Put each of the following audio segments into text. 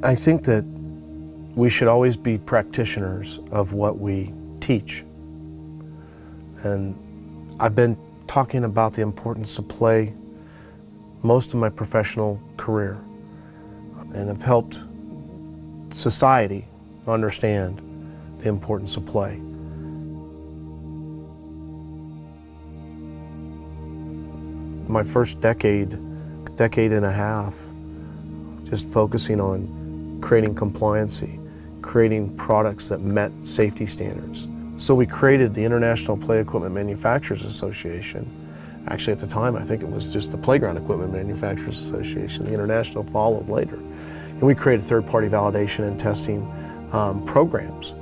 I think that we should always be practitioners of what we teach. And I've been talking about the importance of play most of my professional career, and have helped society understand the importance of play. My first decade and a half, just focusing on creating compliancy, creating products that met safety standards. So we created the International Play Equipment Manufacturers Association. Actually, at the time, I think it was just the Playground Equipment Manufacturers Association. The International followed later. And we created third-party validation and testing programs.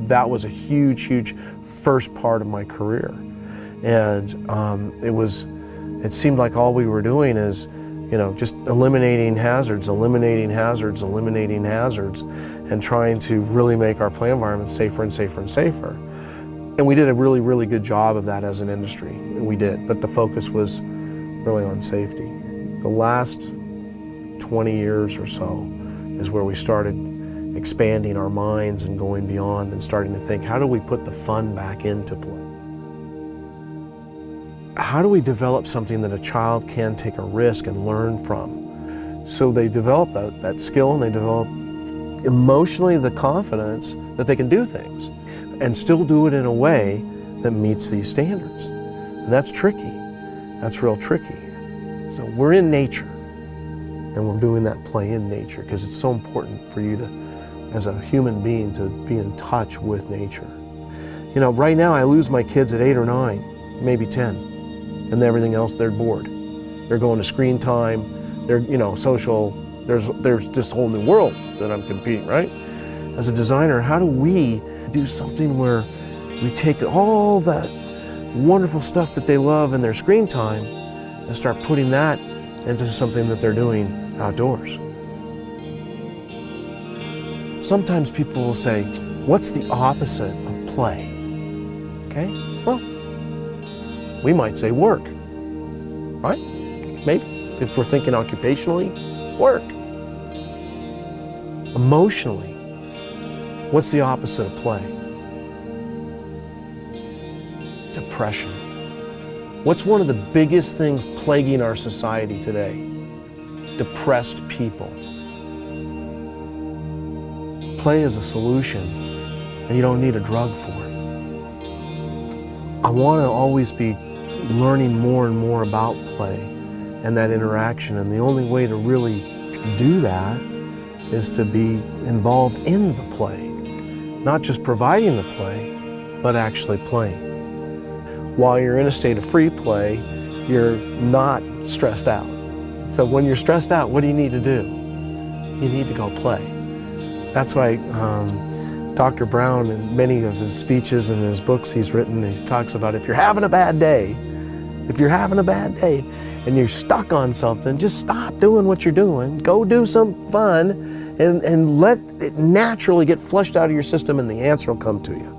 That was a huge, huge first part of my career. And it seemed like all we were doing is, just eliminating hazards, and trying to really make our play environment safer and safer and safer. And we did a really, really good job of that as an industry. We did, but the focus was really on safety. The last 20 years or so is where we started expanding our minds and going beyond and starting to think, how do we put the fun back into play? How do we develop something that a child can take a risk and learn from? So they develop that skill, and they develop emotionally the confidence that they can do things and still do it in a way that meets these standards. And that's tricky. That's real tricky. So we're in nature, and we're doing that play in nature because it's so important for you to, as a human being, to be in touch with nature. Right now I lose my kids at 8 or 9, maybe 10, and everything else they're bored. They're going to screen time, they're social, there's this whole new world that I'm competing, right? As a designer, how do we do something where we take all that wonderful stuff that they love in their screen time and start putting that into something that they're doing outdoors? Sometimes people will say, what's the opposite of play? Okay, well, we might say work, right? Maybe, if we're thinking occupationally, work. Emotionally, what's the opposite of play? Depression. What's one of the biggest things plaguing our society today? Depressed people. Play is a solution, and you don't need a drug for it. I want to always be learning more and more about play and that interaction, and the only way to really do that is to be involved in the play. Not just providing the play, but actually playing. While you're in a state of free play, you're not stressed out. So when you're stressed out, what do you need to do? You need to go play. That's why Dr. Brown, in many of his speeches and his books he's written, he talks about if you're having a bad day and you're stuck on something, just stop doing what you're doing, go do some fun, and let it naturally get flushed out of your system, and the answer will come to you.